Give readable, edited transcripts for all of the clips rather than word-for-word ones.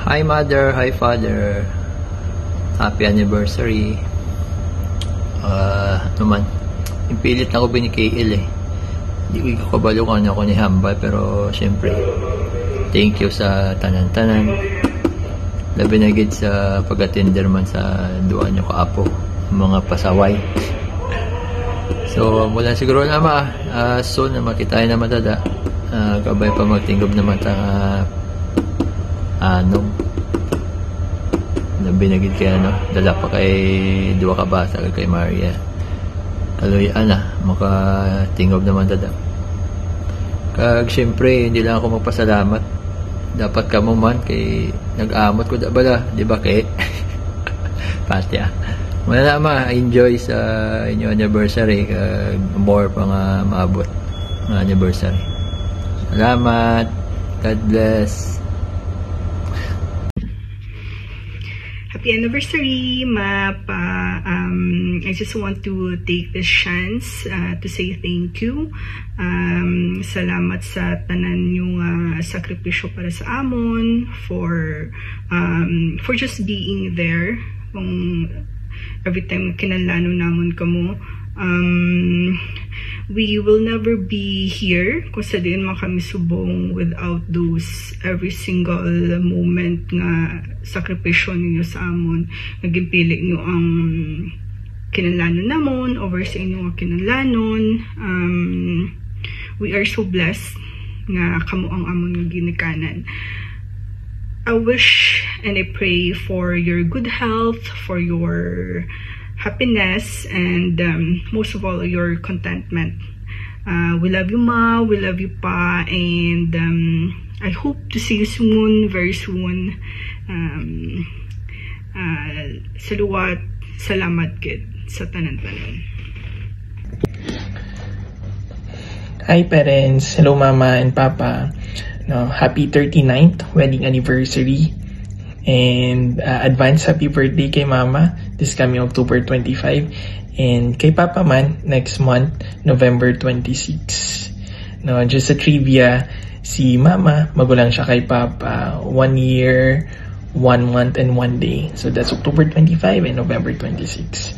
Hi mother, hi father. Happy anniversary. Naman, impilit na ako ni KL eh. Hindi ko kabalo kung ano ako ni Hambal, pero syempre, thank you sa tanan-tanan. Labi na gid sa pag-attender man sa duwa nyo kaapo, mga pasaway. So, mula siguro na soon na makitain na matada. Kabay pa magtinggob naman ta labi na gid kay dala pa kay duwa ka bata kay Maria. Kaloy-an makatinggob naman tada. Kag syempre hindi lang ako magpasalamat. Dapat ka mo man kay nag-amot ko bala, di ba kay? Pati Wala na enjoy sa inyong anniversary kag more pa nga maabot ng anniversary. Salamat. God bless. Happy anniversary, Mapa. I just want to take this chance to say thank you. Salamat sa tanan yung sakripisyo para sa amon, for just being there. Every time kinalano namon kamo. We will never be here kung sa diin man kami subong without those every single moment nga sakripisyo ninyo sa amon. Nagipili nyo ang kinalanon namon over sa inyong kinalanon. We are so blessed nga kamo ang amon nga ginikanan. I wish and I pray for your good health, for your happiness, and most of all, your contentment. We love you, Ma. We love you, Pa. And I hope to see you soon, very soon. Saluwat, salamat kid sa tanan-tanan. Hi parents, hello Mama and Papa. Happy 39th wedding anniversary. And advance happy birthday kay Mama this coming October 25, and kay Papa man next month November 26. Just a trivia, si Mama magulang siya kay Papa 1 year, 1 month and 1 day. So that's October 25 and November 26.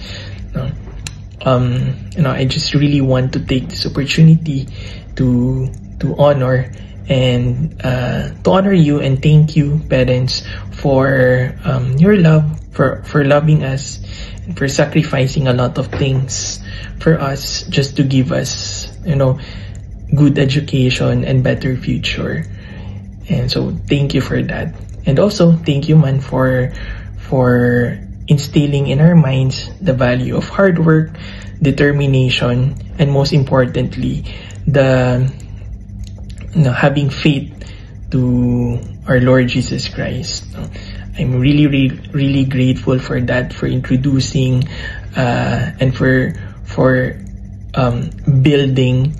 I just really want to take this opportunity to honor and to honor you and thank you parents for your love, for loving us and for sacrificing a lot of things for us just to give us good education and better future. And so thank you for that. And also thank you man for instilling in our minds the value of hard work, determination, and most importantly having faith to our Lord Jesus Christ. I'm really, really, really grateful for that, for introducing and for building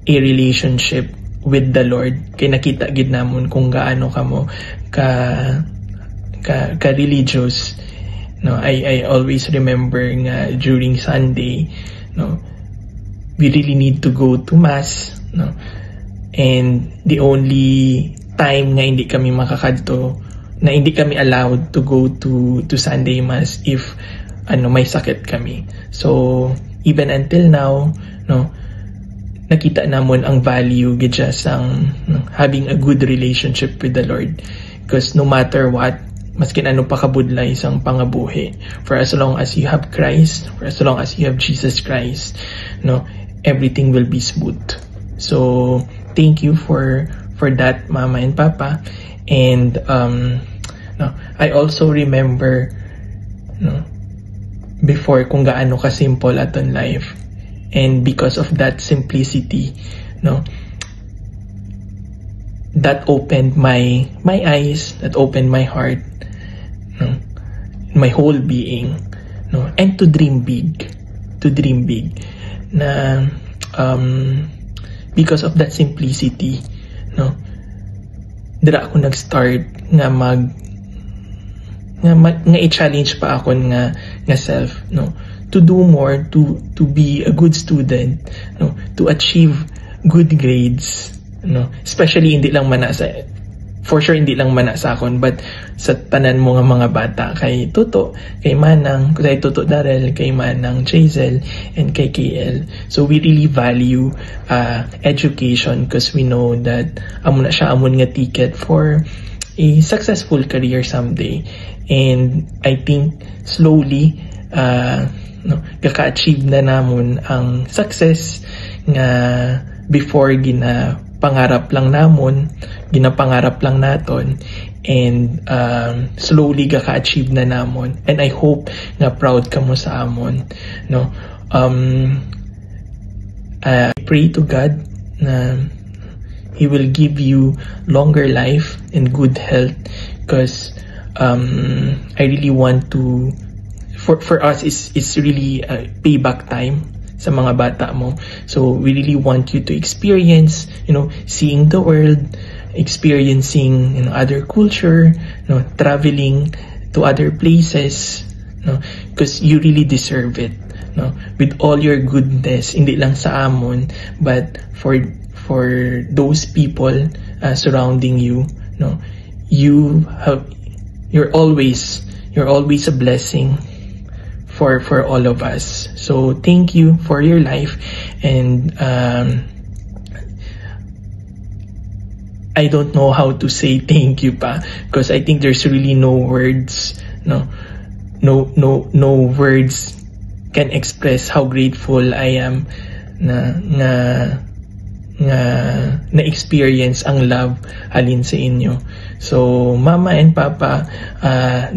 a relationship with the Lord. Kaya nakita gid namon kung gaano kamo ka religious. I always remember nga during Sunday, we really need to go to Mass, and the only time nga hindi kami makakadto, na hindi kami allowed to go to Sunday Mass if may sakit kami. So even until now, nakita namon ang value gid sang having a good relationship with the Lord, because no matter what, maskin ano pa kabudlay isang pangabuhi, for as long as you have Christ, for as long as you have Jesus Christ, everything will be smooth. So thank you for that, Mama and Papa. And I also remember before kung gaano ka simple aton life, and because of that simplicity, that opened my eyes, that opened my heart, my whole being, and to dream big, na because of that simplicity, dira ako nag-start nga i-challenge pa ako nga self, to do more, to be a good student, to achieve good grades, especially hindi lang man sa for sure hindi lang man sa akon, but sa tanan mo nga mga bata, kay Tuto, kay Manang, kay Tuto Darrell, kay Manang Chazel, and kay KL. So we really value education because we know that amon na siya amon nga ticket for a successful career someday. And I think slowly kaka-achieve na namon ang success nga before ginapangarap lang naton, and slowly kaka-achieve na namon, and I hope nga proud kamo sa amon, no. I pray to God na He will give you longer life and good health, because I really want to, for us is really payback time sa mga bata mo. So we really want you to experience, seeing the world, experiencing other culture, traveling to other places, because you really deserve it, with all your goodness, hindi lang sa amon, but for those people surrounding you, you're always a blessing for all of us. So thank you for your life, and I don't know how to say thank you pa, because I think there's really no words, no words can express how grateful I am na experience ang love halin sa inyo. So Mama and Papa,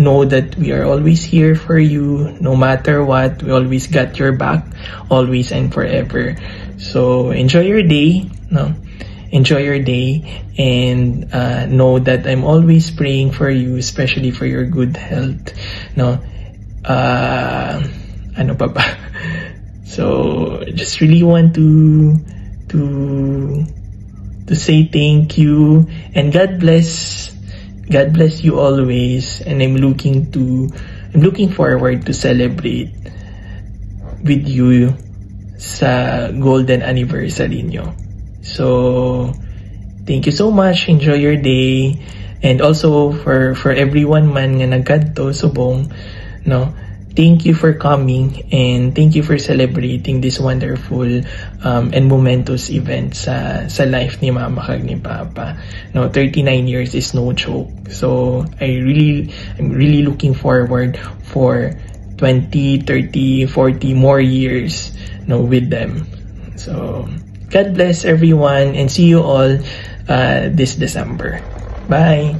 know that we are always here for you, no matter what. We always got your back, always and forever. So enjoy your day, enjoy your day, and know that I'm always praying for you, especially for your good health, ano pa ba? So just really want to say thank you, and God bless you always, and I'm looking forward to celebrate with you sa golden anniversary nyo. So thank you so much, enjoy your day, and also for everyone man nga nagkadto subong, thank you for coming, and thank you for celebrating this wonderful and momentous event sa life ni Mama kag ni Papa. 39 years is no joke. So I'm really looking forward for 20, 30, 40 more years with them. So God bless everyone, and see you all this December. Bye.